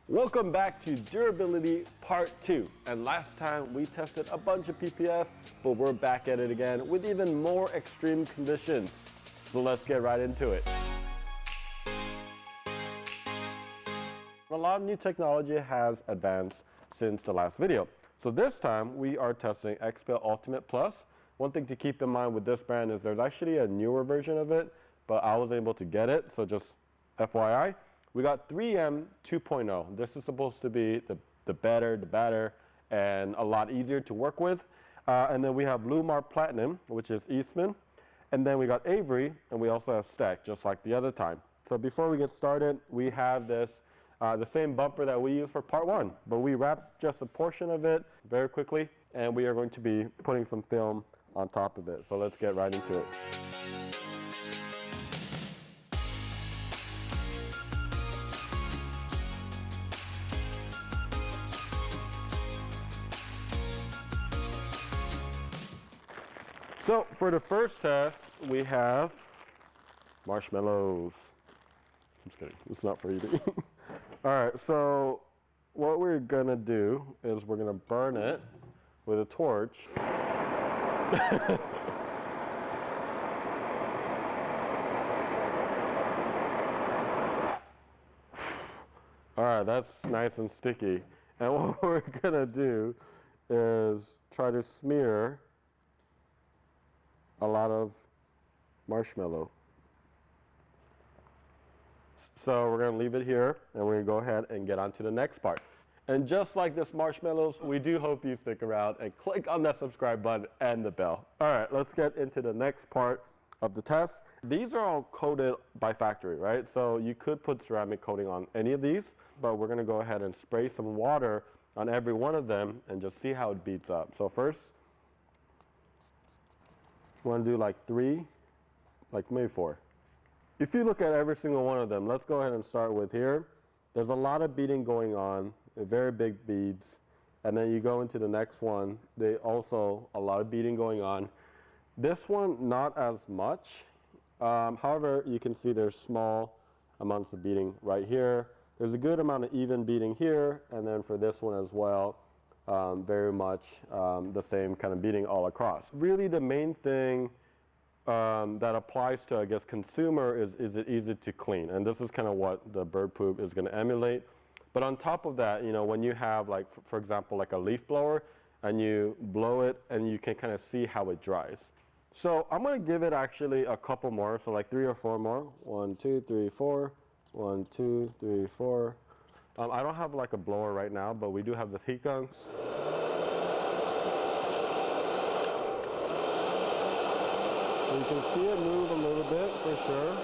Welcome back to Durability Part 2. And last time we tested a bunch of PPF, but we're back at it again with even more extreme conditions. So let's get right into it. A lot of new technology has advanced since the last video. So this time we are testing XPEL Ultimate Plus. One thing to keep in mind with this brand is there's actually a newer version of it, but I was able to get it, so just FYI. We got 3M 2.0. This is supposed to be the better, and a lot easier to work with. And then we have Llumar Platinum, which is Eastman. And then we got Avery, and we also have STEK, just like the other time. So before we get started, we have this, the same bumper that we used for part 1, but we wrapped just a portion of it very quickly, and we are going to be putting some film on top of it. So let's get right into it. So for the first test, we have marshmallows. I'm just kidding, it's not for eating. All right, so what we're gonna do is we're gonna burn it with a torch. All right, that's nice and sticky. And what we're gonna do is try to smear a lot of marshmallow. So we're gonna leave it here, and we're gonna go ahead and get on to the next part. And just like this marshmallows, we do hope you stick around and click on that subscribe button and the bell. All right, let's get into the next part of the test. These are all coated by factory, right? So you could put ceramic coating on any of these, but we're gonna go ahead and spray some water on every one of them and just see how it beats up. So first, we want to do like 3, like maybe 4. If you look at every single one of them, let's go ahead and start with here. There's a lot of beading going on, very big beads. And then you go into the next one, they also a lot of beading going on. This one, not as much. However, you can see there's small amounts of beading right here. There's a good amount of even beading here, and then for this one as well. Very much the same kind of beading all across. Really the main thing that applies to, I guess, consumer is it easy to clean? And this is kind of what the bird poop is going to emulate. But on top of that, you know, when you have, like, for example, like a leaf blower, and you blow it and you can kind of see how it dries. So I'm going to give it actually a couple more, so like 3 or 4 more. 1, 2, 3, 4. 1, 2, 3, 4. I don't have like a blower right now, but we do have this heat gun. So you can see it move a little bit for sure.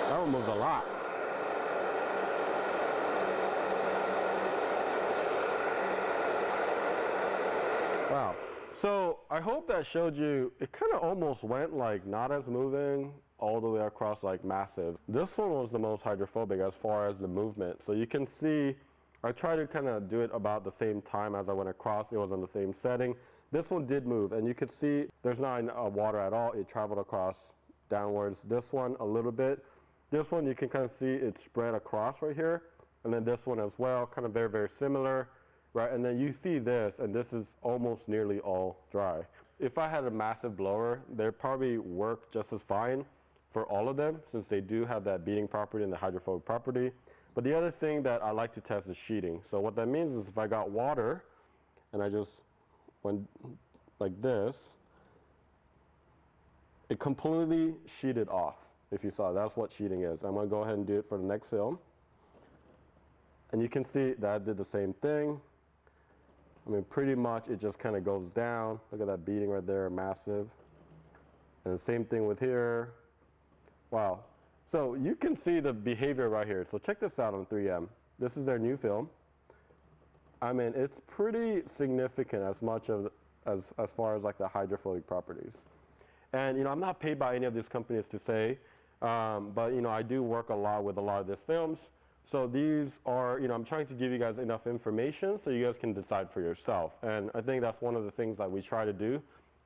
That one moves a lot. Wow. So I hope that showed you, it kind of almost went like not as moving all the way across like massive. This one was the most hydrophobic as far as the movement. So you can see, I tried to kind of do it about the same time as I went across. It was on the same setting. This one did move, and you can see there's not water at all. It traveled across downwards. This one a little bit. This one you can kind of see it spread across right here. And then this one as well, kind of very, very similar. Right, and then you see this, and this is almost nearly all dry. If I had a massive blower, they'd probably work just as fine for all of them, since they do have that beading property and the hydrophobic property. But the other thing that I like to test is sheeting. So what that means is if I got water, and I just went like this, it completely sheeted off. If you saw, that's what sheeting is. I'm gonna go ahead and do it for the next film. And you can see that I did the same thing. I mean, pretty much it just kind of goes down. Look at that beading right there, massive. And the same thing with here. Wow. So you can see the behavior right here. So check this out on 3M. This is their new film. I mean, it's pretty significant as far as like the hydrophobic properties. And you know, I'm not paid by any of these companies to say, but you know, I do work a lot with a lot of these films. So these are, you know, I'm trying to give you guys enough information so you guys can decide for yourself. And I think that's one of the things that we try to do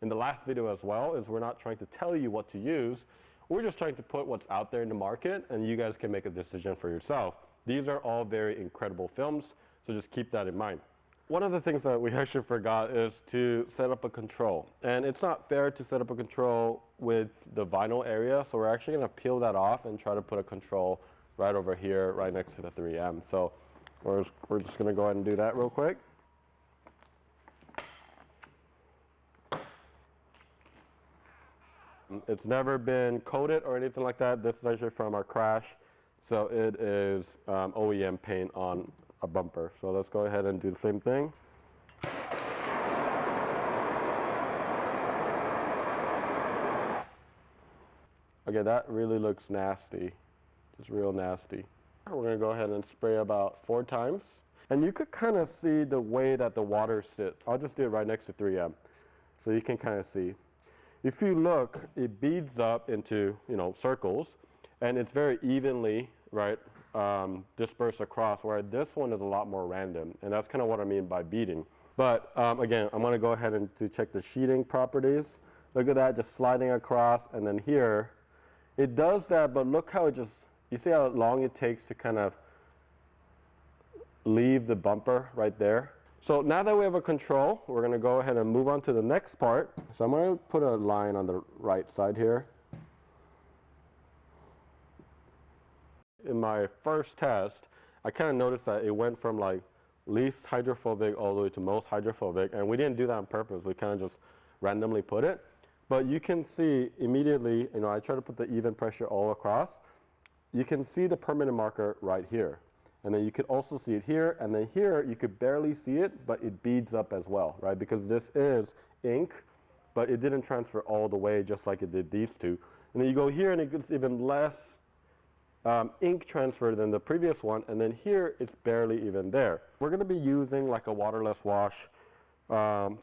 in the last video as well, is we're not trying to tell you what to use. We're just trying to put what's out there in the market, and you guys can make a decision for yourself. These are all very incredible films, so just keep that in mind. One of the things that we actually forgot is to set up a control. And it's not fair to set up a control with the vinyl area, so we're actually going to peel that off and try to put a control right over here, right next to the 3M. So we're just going to go ahead and do that real quick. It's never been coated or anything like that. This is actually from our crash. So it is OEM paint on a bumper. So let's go ahead and do the same thing. Okay, that really looks nasty. Just real nasty. We're gonna go ahead and spray about 4 times. And you could kind of see the way that the water sits. I'll just do it right next to 3M. So you can kind of see. If you look, it beads up into, circles, and it's very evenly, right, dispersed across, where this one is a lot more random, and that's kind of what I mean by beading. But again, I'm gonna go ahead and to check the sheeting properties. Look at that, just sliding across, and then here, it does that, but look how it just, you see how long it takes to kind of leave the bumper right there? So now that we have a control, we're going to go ahead and move on to the next part. So I'm going to put a line on the right side here. In my first test, I kind of noticed that it went from like least hydrophobic all the way to most hydrophobic, and we didn't do that on purpose. We kind of just randomly put it. But you can see immediately, I try to put the even pressure all across. You can see the permanent marker right here. And then you could also see it here, and then here you could barely see it, but it beads up as well, right? Because this is ink, but it didn't transfer all the way just like it did these two. And then you go here and it gets even less ink transfer than the previous one, and then here it's barely even there. We're gonna be using like a waterless wash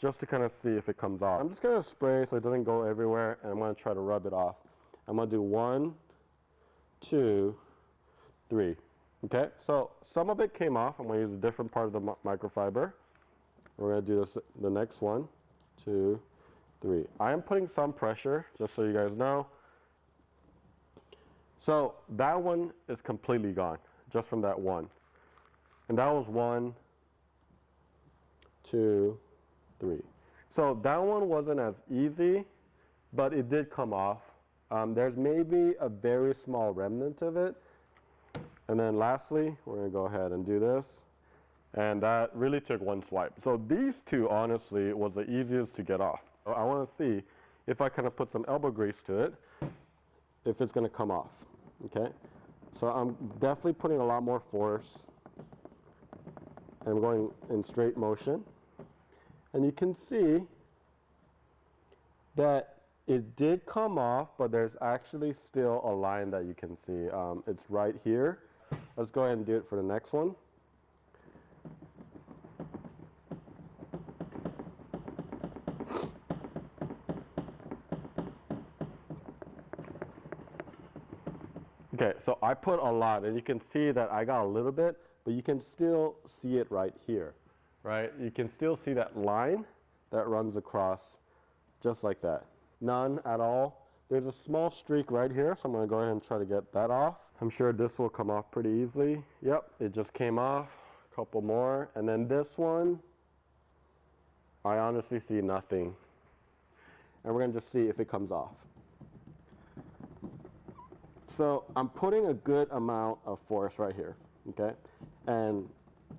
just to kind of see if it comes off. I'm just gonna spray so it doesn't go everywhere, and I'm gonna try to rub it off. I'm gonna do 1, 2, 3. Okay, so some of it came off. I'm going to use a different part of the microfiber. We're going to do this, the next 1, 2, 3. I am putting some pressure, just so you guys know. So that one is completely gone, just from that one. And that was 1, 2, 3. So that one wasn't as easy, but it did come off. There's maybe a very small remnant of it. And then lastly, we're going to go ahead and do this. And that really took 1 swipe. So these two, honestly, was the easiest to get off. So I want to see if I kind of put some elbow grease to it, if it's going to come off. Okay? So I'm definitely putting a lot more force. And I'm going in straight motion. And you can see that it did come off, but there's actually still a line that you can see. It's right here. Let's go ahead and do it for the next one. Okay, so I put a lot, and you can see that I got a little bit, but you can still see it right here, right? You can still see that line that runs across just like that. None at all. There's a small streak right here, so I'm going to go ahead and try to get that off. I'm sure this will come off pretty easily. Yep, it just came off. A couple more. And then this one, I honestly see nothing. And we're going to just see if it comes off. So I'm putting a good amount of force right here, okay? And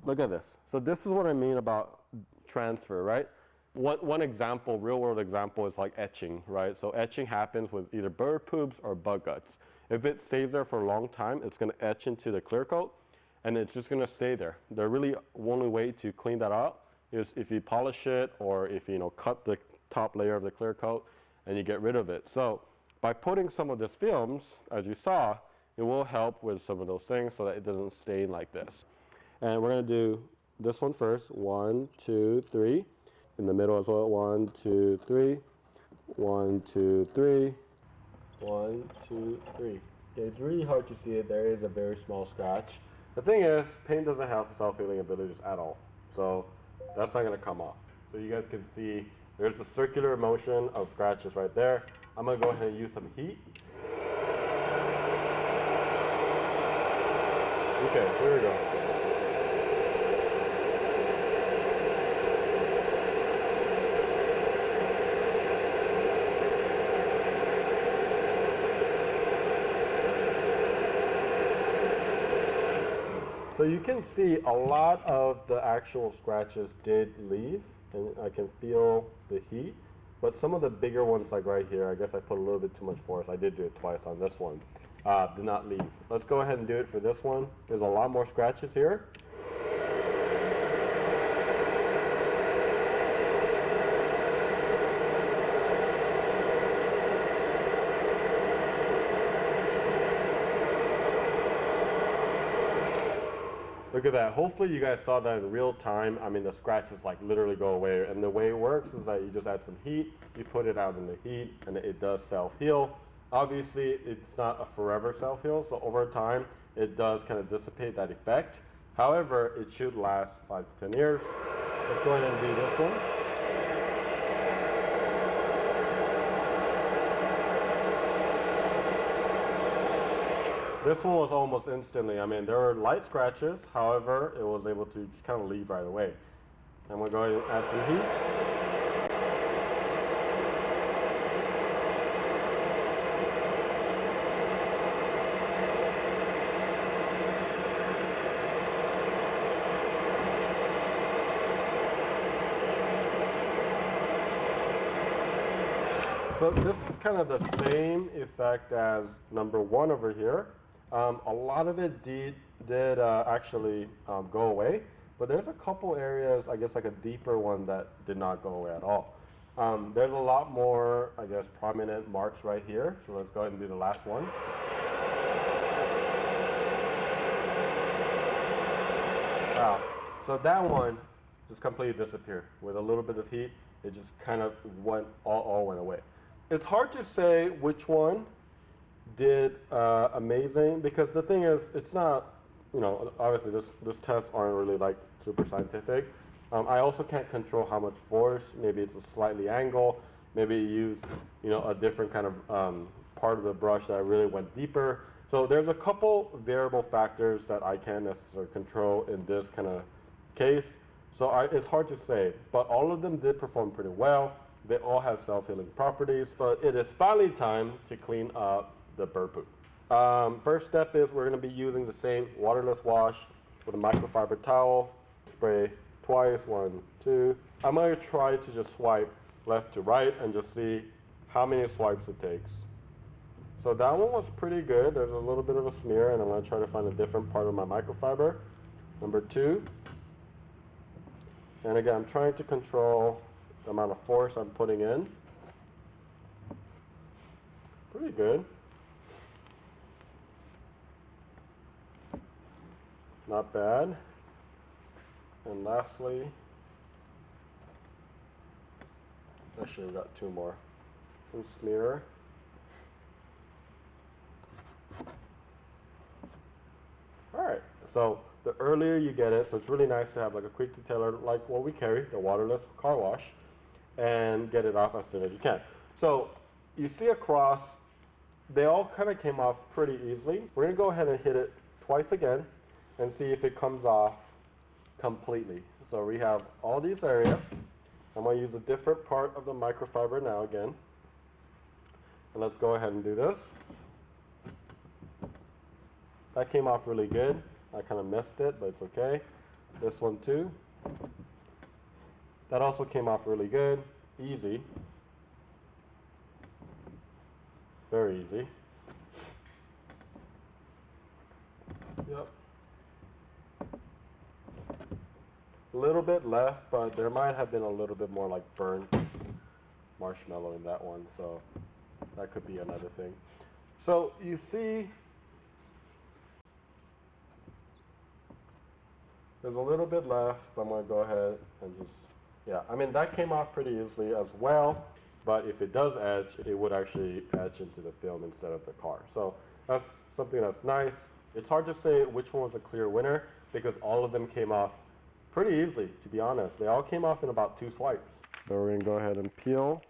look at this. So this is what I mean about transfer, right? One example, real world example, is like etching, right? So etching happens with either bird poops or bug guts. If it stays there for a long time, it's going to etch into the clear coat, and it's just going to stay there. The really only way to clean that out is if you polish it, or if you cut the top layer of the clear coat and you get rid of it. So by putting some of these films, as you saw, it will help with some of those things so that it doesn't stain like this. And we're going to do this one first. 1, 2, 3. In the middle as well. 1, 2, 3. 1, 2, 3. 1, 2, 3. Okay, it's really hard to see it. There is a very small scratch. The thing is, paint doesn't have self-healing abilities at all. So that's not going to come off. So you guys can see There's a circular motion of scratches right there. I'm gonna go ahead and use some heat. Okay, here we go. So you can see a lot of the actual scratches did leave, and I can feel the heat, but some of the bigger ones, like right here, I guess I put a little bit too much force. I did do it twice on this one. Did not leave. Let's go ahead and do it for this one. There's a lot more scratches here. Look at that. Hopefully you guys saw that in real time. I mean, the scratches like literally go away. And the way it works is that you just add some heat, you put it out in the heat, and it does self-heal. Obviously, it's not a forever self-heal, so over time, it does kind of dissipate that effect. However, it should last 5 to 10 years. Let's go ahead and do this one. This one was almost instantly. I mean, there were light scratches, however, it was able to just kind of leave right away. I'm gonna go ahead and add some heat. So this is kind of the same effect as number one over here. A lot of it did actually go away, but there's a couple areas, I guess like a deeper one, that did not go away at all. There's a lot more, I guess, prominent marks right here. So let's go ahead and do the last one. So that one just completely disappeared. With a little bit of heat, it just kind of all went away. It's hard to say which one did amazing, because the thing is, it's not, obviously this tests aren't really like super scientific. I also can't control how much force. Maybe it's a slightly angle. Maybe you use, a different kind of part of the brush that really went deeper. So there's a couple variable factors that I can't necessarily control in this kind of case. So it's hard to say, but all of them did perform pretty well. They all have self-healing properties, but it is finally time to clean up the bird poop. First step is we're going to be using the same waterless wash with a microfiber towel. Spray twice, 1, 2. I'm going to try to just swipe left to right and just see how many swipes it takes. So that one was pretty good. There's a little bit of a smear, and I'm going to try to find a different part of my microfiber. Number 2. And again, I'm trying to control the amount of force I'm putting in. Pretty good. Not bad. And lastly, actually we got 2 more. Some smear. Alright, so the earlier you get it, so it's really nice to have like a quick detailer like what we carry, the waterless car wash, and get it off as soon as you can. So you see across, they all kind of came off pretty easily. We're going to go ahead and hit it twice again and see if it comes off completely. So we have all these areas. I'm going to use a different part of the microfiber now again. And let's go ahead and do this. That came off really good. I kind of missed it, but it's okay. This one too. That also came off really good. Easy. Very easy. Yep. A little bit left, but there might have been a little bit more like burnt marshmallow in that one, so that could be another thing. So you see, there's a little bit left, but I'm going to go ahead and just, I mean, that came off pretty easily as well, but if it does etch, it would actually etch into the film instead of the car. So that's something that's nice. It's hard to say which one was a clear winner because all of them came off pretty easily, to be honest. They all came off in about 2 swipes. So we're gonna go ahead and peel.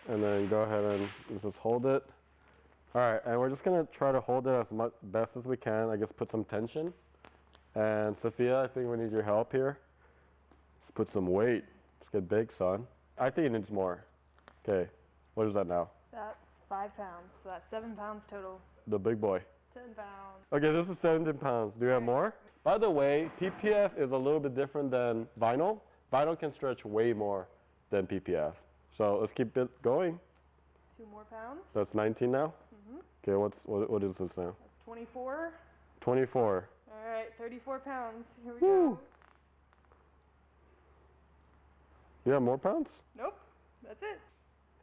And then go ahead and just hold it. All right, and we're just gonna try to hold it as best as we can. I guess put some tension. And Sophia, I think we need your help here. Let's put some weight. Let's get big, son. I think it needs more. Okay, what is that now? That's 5 pounds, so that's 7 pounds total. The big boy. 10 pounds. Okay, this is 17 pounds. Do you have more? By the way, PPF is a little bit different than vinyl. Vinyl can stretch way more than PPF. So let's keep it going. 2 more pounds. That's 19 now? Mm-hmm. Okay, what is this now? That's 24. 24. All right, 34 pounds. Here we Woo. go. You have more pounds? Nope, that's it.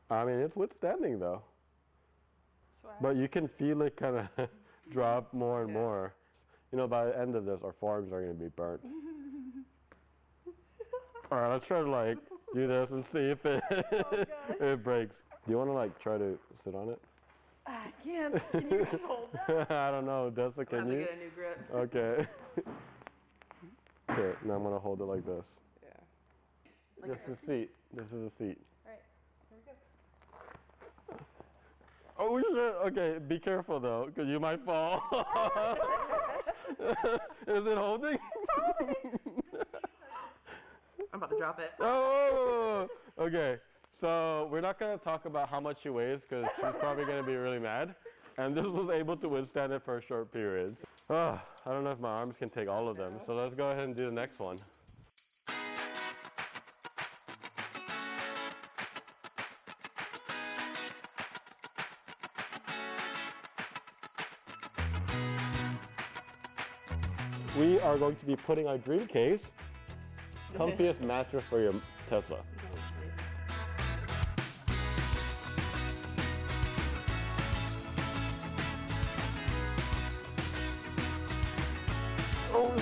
I mean, it's withstanding though. That's But you can feel it kind of drop more and more. You know, by the end of this, our forearms are going to be burnt. All right, let's try to like do this and see if it, if it breaks. Do you want to like try to sit on it? I can't. Can you guys hold that? I don't know. Dessa, can you? I'm gonna get a new grip. Okay. Okay, now I'm going to hold it like this. Yeah. This is a seat. This is a seat. All right, here we go. Oh shit! Okay, be careful though, because you might fall. Is it holding? I'm about to drop it. Oh! Okay, so we're not gonna talk about how much she weighs, because she's probably gonna be really mad. And this was able to withstand it for a short period. I don't know if my arms can take all of them, so let's go ahead and do the next one. We are going to be putting our dream case, comfiest mattress for your Tesla. Oh,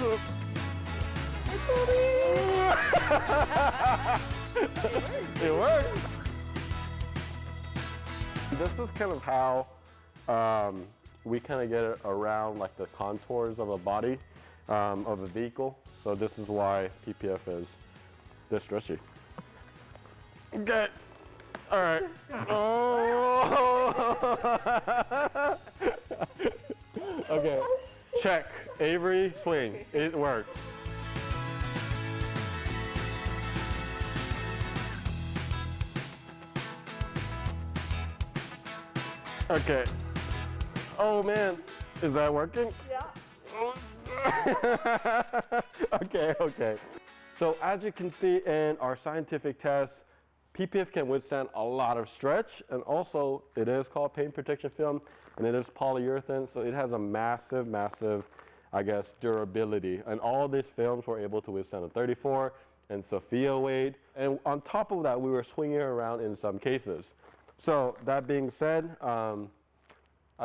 it worked. This is kind of how we kind of get it around like the contours of a body. Of a vehicle, so this is why PPF is this stretchy. Okay, all right. Oh. Okay, check. Avery swing. It worked. Okay. Oh man, is that working? Yeah. Okay. So as you can see in our scientific test, PPF can withstand a lot of stretch, and also it is called paint protection film, and it is polyurethane, so it has a massive, I guess, durability. And all of these films were able to withstand a 34, and Sophia weighed. And on top of that, we were swinging around in some cases. So that being said, I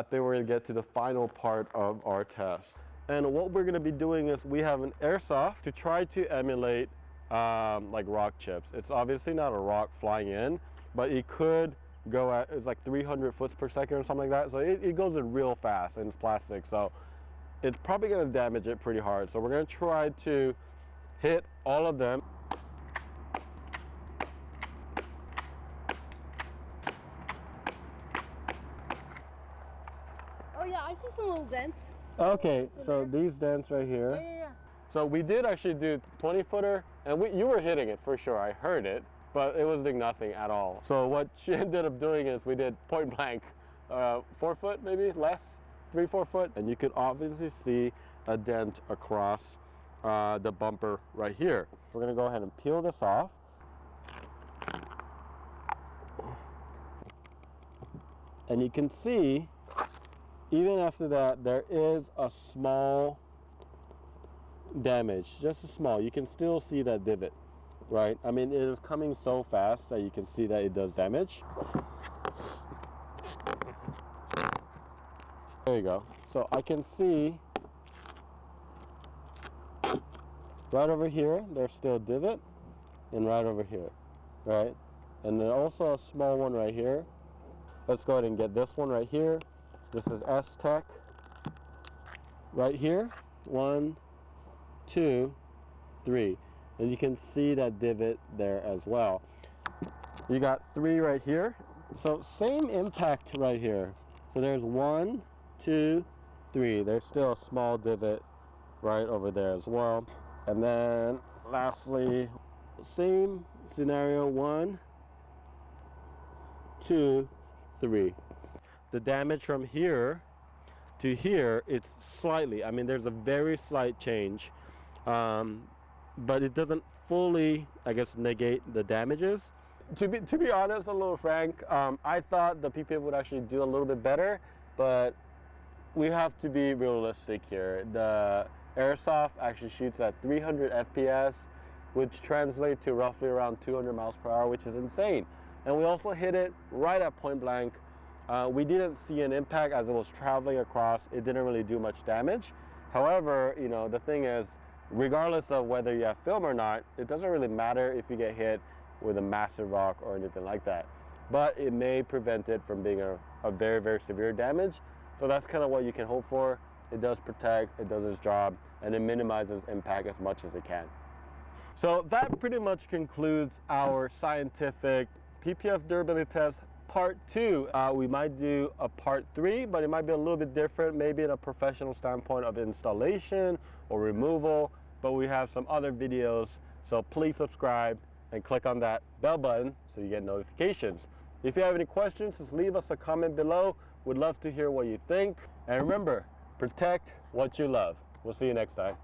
think we're gonna get to the final part of our test. And what we're gonna be doing is we have an Airsoft to try to emulate like rock chips. It's obviously not a rock flying in, but it could go at, it's like 300 foot per second or something like that. So it goes in real fast, and it's plastic. So it's probably gonna damage it pretty hard. So we're gonna try to hit all of them. Oh yeah, I see some little dents. Okay, so these dents right here. Yeah. So we did actually do 20-footer, and you were hitting it for sure. I heard it, but it was doing nothing at all. So what she ended up doing is we did point blank, 4 foot maybe, less, 3-4 foot. And you could obviously see a dent across the bumper right here. We're gonna go ahead and peel this off. And you can see, even after that, there is a small damage, just a small. You can still see that divot, right? I mean, it is coming so fast that you can see that it does damage. There you go. So I can see right over here, there's still a divot, and right over here, right? And then also a small one right here. Let's go ahead and get this one right here. This is STEK right here. 1, 2, 3. and you can see that divot there as well. You got 3 right here, so same impact right here. So there's 1, 2, 3. There's still a small divot right over there as well. And then lastly, same scenario, 1, 2, 3. The damage from here to here, it's slightly, I mean, there's a very slight change, but it doesn't fully, I guess, negate the damages. To be honest, a little frank, I thought the PPF would actually do a little bit better, but we have to be realistic here. The Airsoft actually shoots at 300 FPS, which translates to roughly around 200 miles per hour, which is insane. And we also hit it right at point blank. We didn't see an impact as it was traveling across. It didn't really do much damage. However, you know, the thing is, regardless of whether you have film or not, it doesn't really matter if you get hit with a massive rock or anything like that. But it may prevent it from being a very, very severe damage. So that's kind of what you can hope for. It does protect, it does its job, and it minimizes impact as much as it can. So that pretty much concludes our scientific PPF durability test part 2. We might do a part 3, but it might be a little bit different, maybe in a professional standpoint of installation or removal, but we have some other videos, so please subscribe and click on that bell button so you get notifications. If you have any questions, just leave us a comment below. We'd love to hear what you think. And remember, protect what you love. We'll see you next time.